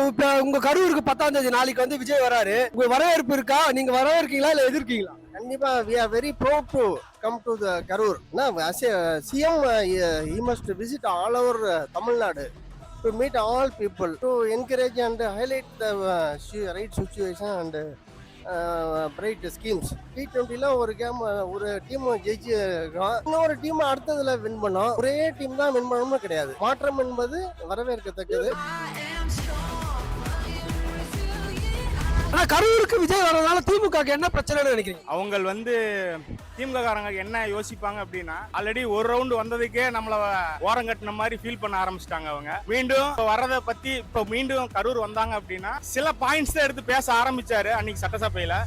இப்ப உங்க கரூருக்கு 10ஆம் தேதி நாளைக்கு வந்து விஜய் வராரு. உங்க வரவேற்பு இருக்கா? நீங்க வரவேற்கீங்களா இல்ல எதிர்க்கீங்களா? கண்டிப்பா we are very proud to come to the Karur. As a CM, he must visit all over Tamil Nadu to meet all people, to encourage and highlight the right situation and bright schemes. T20ல ஒரு game ஒரு team ஜெயிச்சு இன்னொரு team அடுத்ததுல win பண்ணோம். ஒரே team தான் win பண்ணணும்னு கிடையாது. மாற்றம் என்பது வரவேற்கத்தக்கது. ஆனா கரூருக்கு விஜய் வர்றதுனால திமுக என்ன பிரச்சனைன்னு நினைக்கிறீங்க? அவங்க வந்து திமுக காரங்க என்ன யோசிப்பாங்க அப்படின்னா, ஆல்ரெடி ஒரு ரவுண்ட் வந்ததுக்கே நம்மள ஓரம் கட்டின மாதிரி ஃபீல் பண்ண ஆரம்பிச்சிட்டாங்க. அவங்க மீண்டும் வரதை பத்தி இப்ப மீண்டும் கரூர் வந்தாங்க அப்படின்னா சில பாயிண்ட்ஸ் தான் எடுத்து பேச ஆரம்பிச்சாரு அன்னைக்கு சட்டசபையில.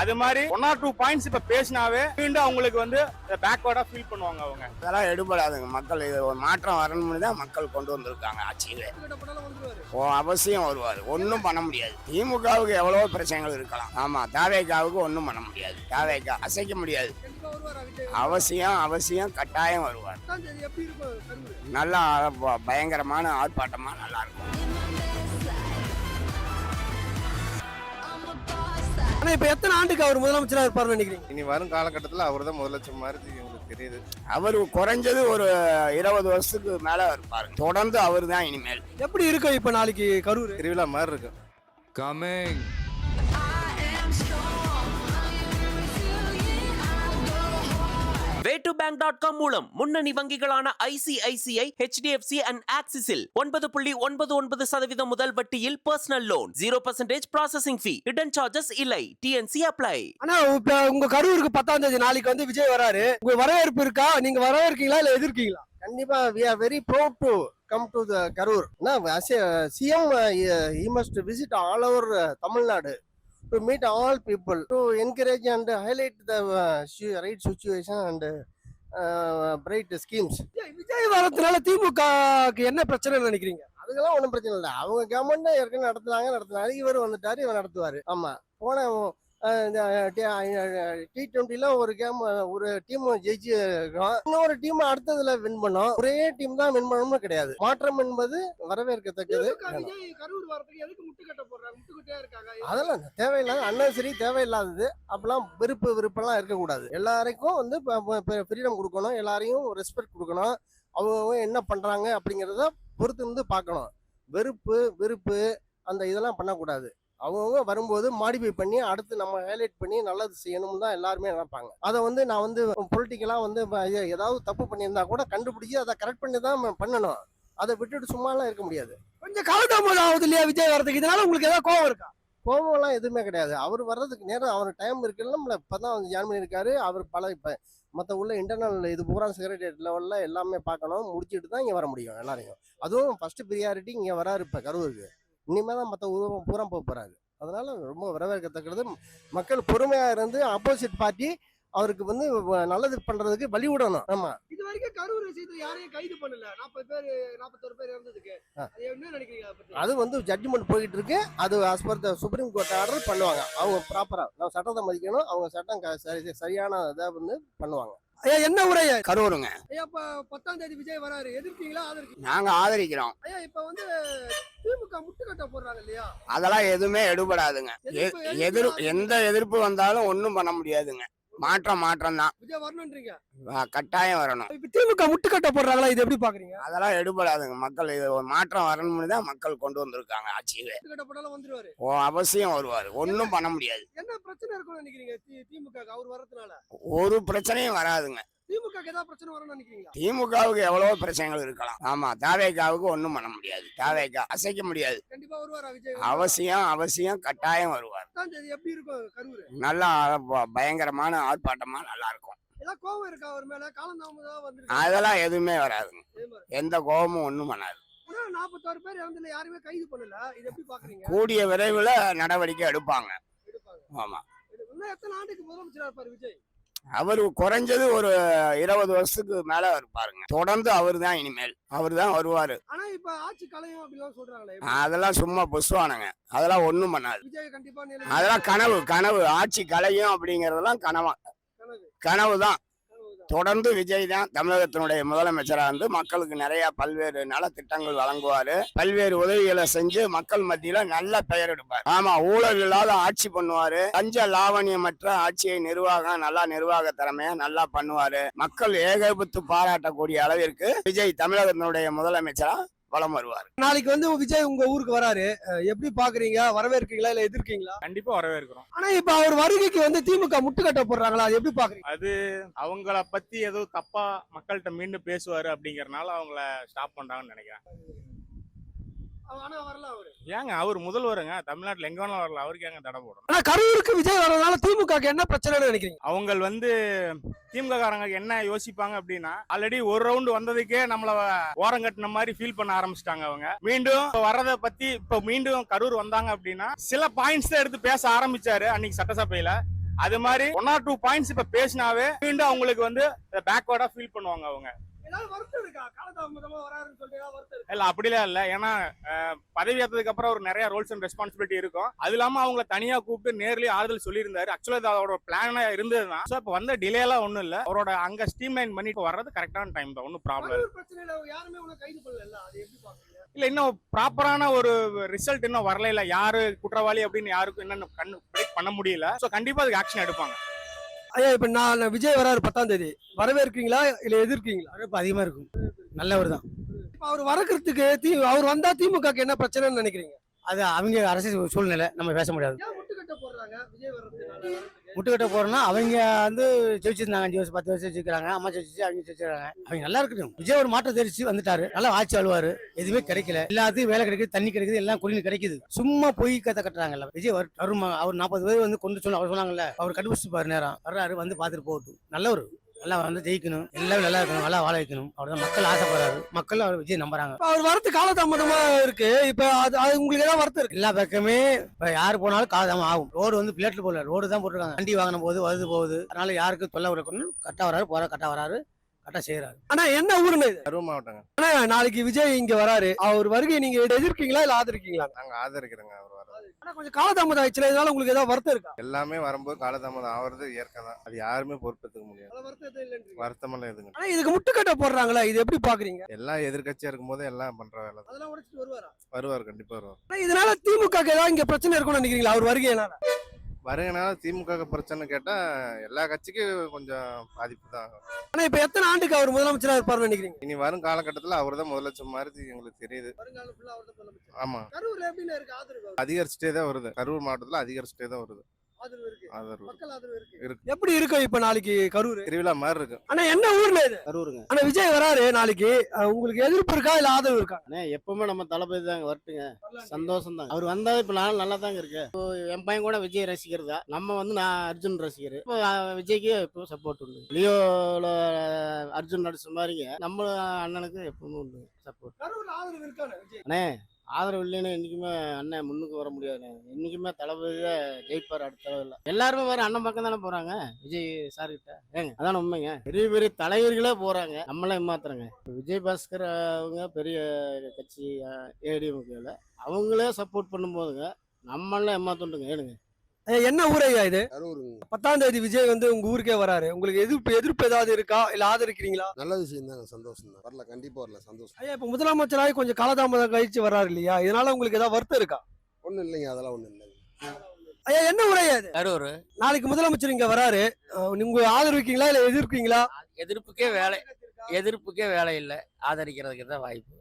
அது மாதிரி 1 or 2 பாயிண்ட்ஸ் இப்ப பேசினாவே மீண்டும் அவங்களுக்கு வந்து பேக்வர்டா ஃபீல் பண்ணுவாங்க. அவங்க அதெல்லாம் எடுபடாதுங்க. மக்கள் இது ஒரு மாற்றம் வரணும்னு தான் மக்கள் கொண்டு வந்திருக்காங்க ஆட்சியில. அவசியம் வருவார், ஒன்றும் பண்ண முடியாது. திமுகவுக்கு எவ்வளவோ பிரச்சனைகள் இருக்கலாம். ஆமா, தாவேகாவுக்கு ஒன்றும் பண்ண முடியாது. தாவேகா அசைக்க முடியாது. அவசியம் கட்டாயம் வருவார். நல்லா பயங்கரமான ஆர்ப்பாட்டமா நல்லா இருக்கும். ஆனா இப்ப எத்தனை ஆண்டுக்கு அவர் முதலமைச்சரா இருப்பாருன்னு நினைக்கிறீங்க? இனி வரும் காலகட்டத்தில் அவர் தான் முதலமைச்சர் மாதிரி எங்களுக்கு தெரியுது. அவர் குறைஞ்சது ஒரு 20 வருஷத்துக்கு மேல இருப்பாரு. தொடர்ந்து அவர் தான் இனிமேல். எப்படி இருக்கும் இப்ப நாளைக்கு கரூர்? திருவிழா மாதிரி இருக்கு. கமிங் Way2Bank.com மூலம் முன்னணி வங்கிகளான ICICI, HDFC and Axisல் 9.99% முதல் வட்டியில் பர்சனல் லோன், 0% ப்ராசசிங் ஃபீ, ஹிடன் சார்ஜஸ் இல்லை. TNC apply. ஆனா இப்ப உங்க கரூருக்கு 10ஆம் தேதி நாளைக்கு வந்து விஜய் வராரு. உங்க வரவேற்பு இருக்கா? நீங்க வரவேற்கீங்களா இல்ல எதிர்க்கீங்களா? கண்டிப்பா we are very proud to come to the Karur. As a CM, he must visit all over Tamil Nadu to meet all people, to encourage and highlight the right situation and bright schemes. Vijay வரதுனால திமுகக்கு என்ன பிரச்சனைன்னு நினைக்கிறீங்க? அதுக்கெல்லாம் ஒன்றும் பிரச்சனை இல்லை. அவங்க government ஏற்கனவே நடத்துனாங்க. இவர் வந்துட்டாரு, இவர் நடத்துவாரு. ஆமா, போன T20ல ஒரு கேம் ஒரு டீம் ஜெயிச்சு இன்னொரு டீம் அடுத்ததுல வின் பண்ணோம். ஒரே டீம் தான் வின் பண்ணணும்னு கிடையாது. மாற்றம் என்பது வரவேற்கத்தக்கது. அதெல்லாம் தேவையில்லாத அன்னசரி தேவையில்லாதது. அப்பெல்லாம் விருப்பெல்லாம் இருக்கக்கூடாது. எல்லாருக்கும் வந்து ஃப்ரீடம் கொடுக்கணும், எல்லாரையும் ரெஸ்பெக்ட் கொடுக்கணும். அவங்க என்ன பண்றாங்க அப்படிங்கிறத பொறுத்து இருந்து பார்க்கணும். வெறுப்பு அந்த இதெல்லாம் பண்ணக்கூடாது. அவங்க வரும்போது மாடிஃபை பண்ணி அடுத்து நம்ம ஹைலைட் பண்ணி நல்லது செய்யணும்னு தான் எல்லாருமே நினைப்பாங்க. அதை வந்து நான் வந்து பொலிட்டிக்கலா வந்து ஏதாவது தப்பு பண்ணியிருந்தா கூட கண்டுபிடிச்சி அதை கரெக்ட் பண்ணி தான் பண்ணணும். அதை விட்டுட்டு சும்மாலாம் இருக்க முடியாது. கொஞ்சம் காலதாமதம் ஆகுது இல்லையா விஜய் வரதுக்கு? இதனால உங்களுக்கு ஏதாவது கோவம் இருக்கா? கோவம்லாம் எதுவுமே கிடையாது. அவர் வர்றதுக்கு நேரம் அவருக்கு டைம் இருக்குல்ல. நம்மள இப்பதான் வந்து ஜாயின் பண்ணியிருக்காரு. அவர் இப்ப மற்ற உள்ள இன்டர்னல் இது பூரா செக்ரட்டரியேட் லெவல்ல எல்லாமே பார்க்கணும், முடிச்சுட்டு தான் இங்கே வர முடியும் எல்லாரையும். அதுவும் ஃபர்ஸ்ட் ப்ரியாரிட்டி இங்கே வராரு இப்ப கரூருக்கு. இனிமே தான் மற்ற உருவம் பூரா போறாரு. அதனால ரொம்ப வரவேற்கத்தக்கது. மக்கள் பொறுமையா இருந்து ஆப்போசிட் பார்ட்டி அவருக்கு வந்து நல்லது பண்றதுக்கு வழி விடணும். ஆமா, இது வரைக்கும் கரூர் விஷயத்துல யாரையும் கைது பண்ணல. 41 பேர் இறந்ததுக்கு என்ன நினைக்கிறீங்க? அது வந்து ஜட்ஜ்மெண்ட் போயிட்டு இருக்கு. அது as per the supreme court order பண்ணுவாங்க. அவங்க ப்ராப்பரா நம்ம சட்டத்தை மதிக்கணும். அவங்க சட்டம் சரியான இதை வந்து பண்ணுவாங்க. ஐயா என்ன உரை? கரூருங்க. ஐயா இப்ப 10ஆம் தேதி விஜய் வராரு, எதிர்க்கீங்களா ஆதரிக்கீங்களா? நாங்க ஆதரிக்கிறோம். ஐயா இப்ப வந்து திமுக முட்டுக்கட்ட போடுறாங்க இல்லையா? அதெல்லாம் எதுவுமே எடுபடாதுங்க. எந்த எதிர்ப்பு வந்தாலும் ஒன்றும் பண்ண முடியாதுங்க. மாற்றம் தான். விஜய் வரணும்ன்றீங்க? கட்டாயம் வரணும். இப்ப திமுக முட்டுக்கட்ட போடுறாங்களா, இது எப்படி பாக்குறீங்க? அதெல்லாம் எடுபடாதுங்க. மக்கள் இது ஒரு மாற்றம் வரணும்னு தான் மக்கள் கொண்டு வந்திருக்காங்க ஆட்சியில. முட்டுக்கட்ட போட்டாலும் வந்துருவாரு. அவசியம் வருவார், ஒன்றும் பண்ண முடியாது. என்ன பிரச்சனை இருக்கும்னு நினைக்கிறீங்க திமுக அவர் வரதுனால? ஒரு பிரச்சனையும் வராதுங்க. திமுக ஏதாவது பிரச்சனை வரும்னு நினைக்கிறீங்களா? திமுகவுக்கு எவ்வளவோ பிரச்சனைகள் இருக்கலாம். ஆமா, தாவேகாவுக்கு ஒன்றும் பண்ண முடியாது. தாவேகா அசைக்க முடியாது. கண்டிப்பா வருவாரா விஜய்? அவசியம் கட்டாயம் வருவார். எப்படி இருக்கும் கரூர்? நல்லா பயங்கரமான ஆர்ப்பாட்டமா நல்லா இருக்கும். கோவம் இருக்கா அவர் மேல? காலந்தாமதம் வந்து அதெல்லாம் எதுவுமே வராதுங்க. எந்த கோபமும் ஒண்ணும் பண்ணாது. 41 பேர் இறந்ததுல யாருமே கைது பண்ணல. இது எப்படி பாக்குறீங்க? கூடிய விரைவில் நடவடிக்கை எடுப்பாங்க. ஆமா. இன்னும் எத்தனை ஆண்டுக்கு முதலமைச்சரா இருப்பாரு விஜய்? அவர் குறைஞ்சது ஒரு 20 வருஷத்துக்கு மேல இருப்பாருங்க. தொடர்ந்து அவர் தான் இனிமேல். அவர் தான் வருவாரு. ஆனா இப்ப ஆட்சி கலையும் அப்படிலாம் சொல்றாங்களே, அதெல்லாம் சும்மா புஸ்வானுங்க. அதெல்லாம் ஒண்ணும் பண்ணாது. விஜய் கண்டிப்பா அதெல்லாம் கனவு. ஆட்சி கலையும் அப்படிங்கறதெல்லாம் கனவுதான். தொடர்ந்து விஜய் தான் தமிழகத்தினுடைய முதலமைச்சரா வந்து மக்களுக்கு நிறைய பல்வேறு நலத்திட்டங்கள் வழங்குவாரு, பல்வேறு உதவிகளை செஞ்சு மக்கள் மத்தியில நல்ல பெயர் எடுப்பார். ஆமா, ஊழல் இல்லாத ஆட்சி பண்ணுவாரு, லஞ்ச லாவணியமற்ற ஆட்சியை நல்லா நிர்வாக திறமையா நல்லா பண்ணுவாரு. மக்கள் ஏகோபித்து பாராட்டக்கூடிய அளவிற்கு விஜய் தமிழகத்தினுடைய முதலமைச்சரா வலம் வருவார். நாளைக்கு வந்து விஜய் உங்க ஊருக்கு வராரு, எப்படி பாக்குறீங்க? வரவேற்கீங்களா இல்ல எதிர்க்கீங்களா? கண்டிப்பா வரவேற்கிறோம். ஆனா இப்ப அவர் வருகைக்கு வந்து திமுக முட்டுக்கட்ட போடுறாங்களா, அது எப்படி பாக்குறீங்க? அது அவங்கள பத்தி ஏதோ தப்பா மக்கள்கிட்ட மீண்டும் பேசுவாரு அப்படிங்கறனால அவங்கள ஸ்டாப் பண்றாங்கன்னு நினைக்கிறேன். ஆனா வரல அவரு. ஏங்க அவர் முதல்வருங்க, தமிழ்நாட்டுல எங்க வேணாலும் வரல, அவருக்கு ஏங்க தடை போடணும்? ஆனா கரூருக்கு விஜய் வரதுனால திமுக என்ன பிரச்சனைன்னு நினைக்கிறீங்க? அவங்க வந்து திமுக காரங்க என்ன யோசிப்பாங்க அப்படின்னா, ஆல்ரெடி ஒரு ரவுண்ட் வந்ததுக்கே நம்மள ஓரம் கட்டின மாதிரி ஃபீல் பண்ண ஆரம்பிச்சிட்டாங்க. அவங்க மீண்டும் வரத பத்தி இப்ப மீண்டும் கரூர் வந்தாங்க அப்படின்னா சில பாயிண்ட்ஸ் தான் எடுத்து பேச ஆரம்பிச்சாரு அன்னைக்கு சட்டசபையில. அது மாதிரி 1 or 2 பாயிண்ட்ஸ் இப்ப பேசினாவே மீண்டும் அவங்களுக்கு வந்து பேக்வர்டா ஃபீல் பண்ணுவாங்க. அவங்க இல்ல அப்படிலாம் இல்ல, ஏன்னா பதவி ஏற்றதுக்கு அப்புறம் ஒரு நிறைய ரோல்ஸ் அண்ட் ரெஸ்பான்சிபிலிட்டி இருக்கும். அது இல்லாம அவங்களை தனியா கூப்பிட்டு நேர்லயே ஆறுதல் சொல்லியிருந்தாரு. ஆக்சுவலா அவரோட பிளானா இருந்ததுதான். சோ இப்ப வந்த டிலே எல்லாம் ஒண்ணும் இல்ல, அவரோட அங்க ஸ்ட்ரீம்லைன் பண்ணிட்டு வர்றது கரெக்டான டைம் தான், ஒன்னும் ப்ராப்ளம் இல்ல. இன்னும் ப்ராப்பரான ஒரு ரிசல்ட் இன்னும் வரல, இல்ல யாரு குற்றவாளி அப்படின்னு யாருக்கும் இன்னும் ப்ரெடிக்ட் பண்ண முடியல. சோ கண்டிப்பா அதுக்கு ஆக்ஷன் எடுப்பாங்க. ஐயா இப்ப நான் விஜய் வராரு 10ஆம் தேதி, வரவேற்கீங்களா இல்ல எதிர்க்கீங்களா? வரவேற்பு அதிகமா இருக்கும், நல்லவர் தான். அவர் வரக்கிறதுக்கு அவர் வந்தா திமுக என்ன பிரச்சனைன்னு நினைக்கிறீங்க? அது அவங்க அரசியல் சூழ்நிலை, நம்ம பேச முடியாது. முட்டுக்கட்ட போறோம்னா அவங்க வந்து ஜெயிச்சிருந்தாங்க 5 வருஷம் 10 வருஷம் ஜெயிக்கிறாங்க, அம்மா ஜெயிச்சு அவங்க ஜெயிச்சிருக்காங்க. அவங்க நல்லா இருக்கட்டும். விஜய் ஒரு மாற்றம் தெரிச்சு வந்துட்டாரு, நல்லா ஆட்சி ஆளுவாரு. எதுவுமே கிடைக்கல, எல்லாத்துக்கும் வேலை கிடைக்குது, தண்ணி கிடைக்குது, எல்லாம் குடிநீர் கிடைக்குது. சும்மா போய் கட்டுறாங்கல்ல. விஜய் வரும், அவர் 40 பேர் வந்து கொண்டு அவர் சொன்னாங்கல்ல, அவர் கண்டுபிடிச்சு பாரு நேரம் வர்றாரு, வந்து பாத்துட்டு போகட்டும். நல்லவர், நல்லா வந்து ஜெயிக்கணும், எல்லாரும் நல்லா இருக்கணும், நல்லா வாழ வைக்கணும். அவர்தான் மக்கள் ஆசைப்படுறாரு, மக்கள் அவர் விஜய் நம்புறாங்க. அவர் வரது காலதாமதமா இருக்கு. இப்ப அது உங்களுக்கு ஏதாவது வருத்தம் இருக்கு? எல்லா பக்கமே இப்ப யாரு போனாலும் காலதாமம் ஆகும். ரோடு வந்து பிளேட்ல போடல, ரோடு தான் போட்டுருக்காங்க. வண்டி வாங்கின போது வருது போகுது, அதனால யாருக்கும் தொல்லை இருக்கணும். கரெக்டா வராரு, கரெக்டா வராரு, கரெக்டா செய்யறாரு. ஆனா என்ன ஊருன்னு இது? கரூர் மாவட்டங்க. ஆனா நாளைக்கு விஜய் இங்க வராரு, அவர் வருகை நீங்க எதிர்க்கீங்களா இல்ல ஆதரிக்கீங்களா? நாங்க ஆதரிக்கிறோங்க அவர் வர. ஆனா கொஞ்சம் காலதாமதம் ஆயிடுச்சுல, இதனால உங்களுக்கு ஏதாவது வருத்தம் இருக்கா? எல்லாமே வரும்போது காலதாமதம் ஆவறது இயற்கை தான், அது யாருமே பொறுப்பேற்றுக்க முடியாது. வருத்தமெல்லாம் எதுங்க. ஆனா இதுக்கு முட்டுக்கட்ட போடுறாங்களா, இது எப்படி பாக்குறீங்க? எல்லாம் எதிர்கட்சியா இருக்கும்போது எல்லாம் பண்ற வேலை தான். வருவார், கண்டிப்பா வருவார். ஆனா இதனால திமுக ஏதாவது இங்க பிரச்சனை இருக்கும்னு நினைக்கிறீங்களா அவர் வருகையினால? வருங்கனால திமுக பிரச்சனை கேட்டா எல்லா கட்சிக்கும் கொஞ்சம் பாதிப்பு தான். ஆனா இப்ப எத்தனை ஆண்டுக்கு அவர் முதலமைச்சரா இருப்பாருன்னு நினைக்கிறீங்க? இனி வரும் காலகட்டத்துல அவர் தான் முதலமைச்சர் மாதிரி எங்களுக்கு தெரியுது. ஆமா, அதிகரிச்சுட்டே தான் வருது. கரூர் மாவட்டத்துல அதிகரிச்சுட்டே தான் வருது. எப்படி இருக்கும் இப்ப நாளைக்கு கரூர் திருவிழா மாதிரி இருக்கு. ஆனா என்ன ஊர்ல இது? கரூருங்க. ஆனா விஜய் வராரு நாளைக்கு, உங்களுக்கு எதிர்ப்பு இருக்கா இல்ல ஆதரவு இருக்கா? எப்பவுமே நம்ம தளபதி தாங்க, வரட்டுங்க, சந்தோஷம் தான். அவர் வந்தா இப்ப நான் நல்லா தாங்க இருக்கு. என் பையன் கூட விஜய் ரசிகர் தான். நம்ம வந்து நான் அர்ஜுன் ரசிகர். இப்போ விஜய்க்கு இப்போ சப்போர்ட் உண்டு. லியோல அர்ஜுன் நடிச்ச மாதிரிங்க நம்ம அண்ணனுக்கு எப்பவுமே உண்டு சப்போர்ட். அண்ணே ஆதரவு இல்லைன்னு என்னைக்குமே அண்ணன் முன்னுக்கு வர முடியாது. என்னைக்குமே தளபதியா ஜெயிப்பார். அடுத்த இல்லை எல்லாருமே வேற அண்ணன் பக்கம் தானே போறாங்க விஜய் சார் கிட்ட. ஏங்க அதான் உண்மைங்க. பெரிய பெரிய தலைவர்களே போறாங்க, நம்மளே ஏமாத்துறங்க. விஜய் பாஸ்கர் அவங்க பெரிய கட்சி ஏடிஎம்கேல அவங்களே சப்போர்ட் பண்ணும் போதுங்க நம்மளாம் ஏமாத்துண்டுங்க. ஏனுங்க என்ன ஊரையா இது? 10ஆம் தேதி விஜய் வந்து உங்க ஊருக்கே வராரு, உங்களுக்கு எதிர்ப்பு ஏதாவது இருக்கா இல்ல ஆதரிக்கிறீங்களா? நல்ல விஷயம் தாங்க, சந்தோஷம் தான். வரல, கண்டிப்பா வரல, சந்தோஷம். ஐயா இப்ப முதலமைச்சராக கொஞ்சம் காலதாமதம் கழிச்சு வர்றாரு இல்லையா, இதனால உங்களுக்கு ஏதாவது வருத்தம் இருக்கா? ஒண்ணும் இல்லைங்க, அதெல்லாம் ஒண்ணும் இல்லைங்க. ஐயா என்ன ஊரையா இது? கரூர். நாளைக்கு முதலமைச்சர் இங்க வராரு, நீங்க ஆதரிக்கீங்களா இல்ல எதிர்க்கிறீங்களா? எதிர்ப்புக்கே வேலை இல்லை, ஆதரிக்கிறதுக்கு தான் வாய்ப்பு.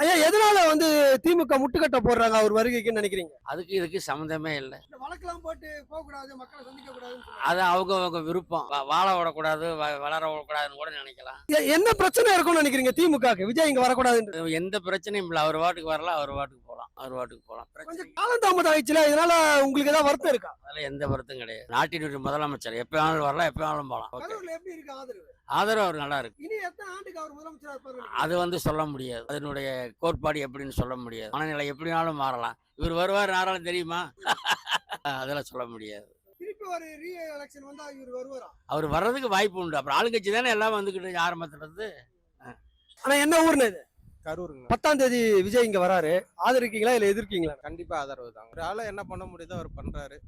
ஐயா எதனால வந்து திமுக முட்டுக்கட்ட போடுறாங்க அவர் வருகைக்குன்னு நினைக்கிறீங்க? அதுக்கு இதுக்கு சம்மந்தமே இல்லை. வழக்கெல்லாம் போட்டு போக கூடாது, மக்களை சந்திக்க கூடாது, அது அவங்க விருப்பம். வாழ விடக்கூடாது, வளர விடக்கூடாதுன்னு கூட நினைக்கலாம். என்ன பிரச்சனை இருக்கும்னு நினைக்கிறீங்க திமுக விஜய் இங்க வரக்கூடாது? எந்த பிரச்சனையும் இல்லை, அவர் வாட்டுக்கு வரலாம், அவர் வாட்டுக்கு போலாம். கொஞ்சம் காலதாமதம் ஆயிடுச்சுல, இதனால உங்களுக்கு ஏதாவது வருத்தம் இருக்கா? அதெல்லாம் எந்த வருத்தம் கிடையாது. நாட்டினுடைய முதலமைச்சர் எப்ப வேணாலும் வரலாம், எப்ப வேணாலும் போகலாம். எப்படி இருக்கு ஆதரவு? ஆதரவு அவர் நல்லா இருக்கு. இனி எத்தனை ஆண்டுக்கு அவர் முதலமைச்சரா இருப்பாரு? அது வந்து சொல்ல முடியாது, அதனுடைய கோட்பாடு எப்படின்னு சொல்ல முடியாது. மனநிலை எப்படினாலும் மாறலாம். இவர் வருவார் யாராலும் தெரியுமா? அதெல்லாம் சொல்ல முடியாது. திருப்பி ஒரு ரீ எலெக்ஷன் வந்தா இவர் வருவாரா? அவர் வர்றதுக்கு வாய்ப்பு உண்டு. அப்புறம் ஆளுங்கட்சி தானே எல்லாம் வந்துக்கிட்டு ஆரம்பத்துல இருந்து. ஆனா என்ன ஊர்ல இது? கரூருங்க. 10ஆம் தேதி விஜய் இங்க வராரு, ஆதரிக்கீங்களா இல்ல எதிர்க்கீங்களா? கண்டிப்பா ஆதரவு தான். ஒரு ஆள என்ன பண்ண முடியுதோ அவர் பண்றாரு,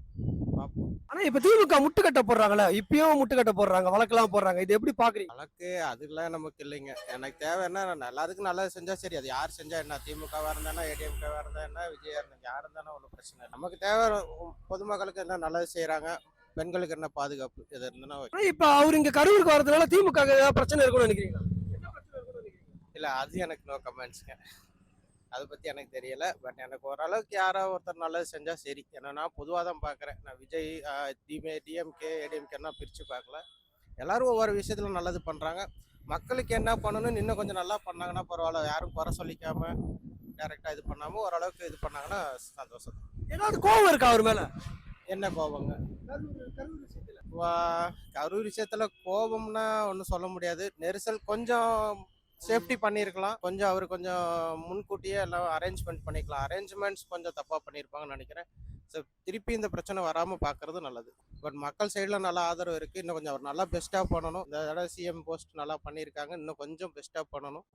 பார்ப்போம். ஆனா இப்ப திமுக முட்டுக்கட்ட போடுறாங்கல்ல, இப்பயும் முட்டுக்கட்ட போடுறாங்க, வழக்கெல்லாம் போடுறாங்க. இது எப்படி பாக்குறீங்க? வழக்கு அதெல்லாம் நமக்கு இல்லைங்க. எனக்கு தேவைன்னா நான் எல்லாத்துக்கும் நல்லது செஞ்சா சரி. அது யார் செஞ்சா என்ன, திமுகவா இருந்தானா, ஏடிஎம்கேவா இருந்தா என்ன, விஜயா இருந்தா யார் இருந்தாலும் ஒன்றும் பிரச்சனை இல்லை. நமக்கு தேவை பொதுமக்களுக்கு என்ன நல்லது செய்யறாங்க, பெண்களுக்கு என்ன பாதுகாப்பு, இது இருந்ததுன்னா okay. ஆனா இப்ப அவர் இங்க கரூருக்கு வரதுனால திமுக ஏதாவது பிரச்சனை இருக்கும்னு நினைக்கிறீங்களா? இல்ல அது எனக்கு நோ கமெண்ட்ஸ்ங்க. அதை பத்தி எனக்கு தெரியல. பட் எனக்கு ஓரளவுக்கு யாரோ ஒருத்தர் நல்லது செஞ்சா சரி. ஏன்னா நான் பொதுவாக தான் பார்க்குறேன். நான் விஜய் டிஎம்கே ஏடிஎம்கேன்னா பிரித்து பார்க்கல. எல்லாரும் ஒவ்வொரு விஷயத்துல நல்லது பண்றாங்க. மக்களுக்கு என்ன பண்ணணும்னு இன்னும் கொஞ்சம் நல்லா பண்ணாங்கன்னா பரவாயில்ல. யாரும் குறை சொல்லிக்காம டைரக்டா இது பண்ணாம ஓரளவுக்கு இது பண்ணாங்கன்னா சந்தோஷம். ஏதாவது கோவம் இருக்கா அவர் மேல? என்ன கோபங்க? கரூர் விஷயத்துல கோபம்னா ஒன்றும் சொல்ல முடியாது. நெரிசல் கொஞ்சம் சேஃப்டி பண்ணியிருக்கலாம். கொஞ்சம் அவர் கொஞ்சம் முன்கூட்டியே எல்லாம் அரேஞ்ச்மெண்ட் பண்ணிக்கலாம். அரேஞ்ச்மெண்ட்ஸ் கொஞ்சம் தப்பாக பண்ணியிருப்பாங்கன்னு நினைக்கிறேன். ஸோ திருப்பி இந்த பிரச்சனை வராமல் பார்க்கறது நல்லது. பட் மக்கள் சைடில் நல்ல ஆதரவு இருக்குது. இன்னும் கொஞ்சம் அவர் நல்லா பெஸ்ட்டாக பண்ணணும். இந்த தடவை சிஎம் போஸ்ட் நல்லா பண்ணியிருக்காங்க. இன்னும் கொஞ்சம் பெஸ்ட்டாக பண்ணணும்.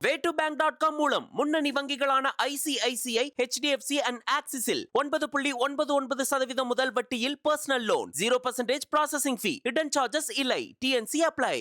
way2bank.com மூலம் முன்னணி வங்கிகளான ICICI, HDFC and Axisல் 9.99% முதல் வட்டியில் personal loan, 0% processing fee, hidden charges இல்லை. TNC apply.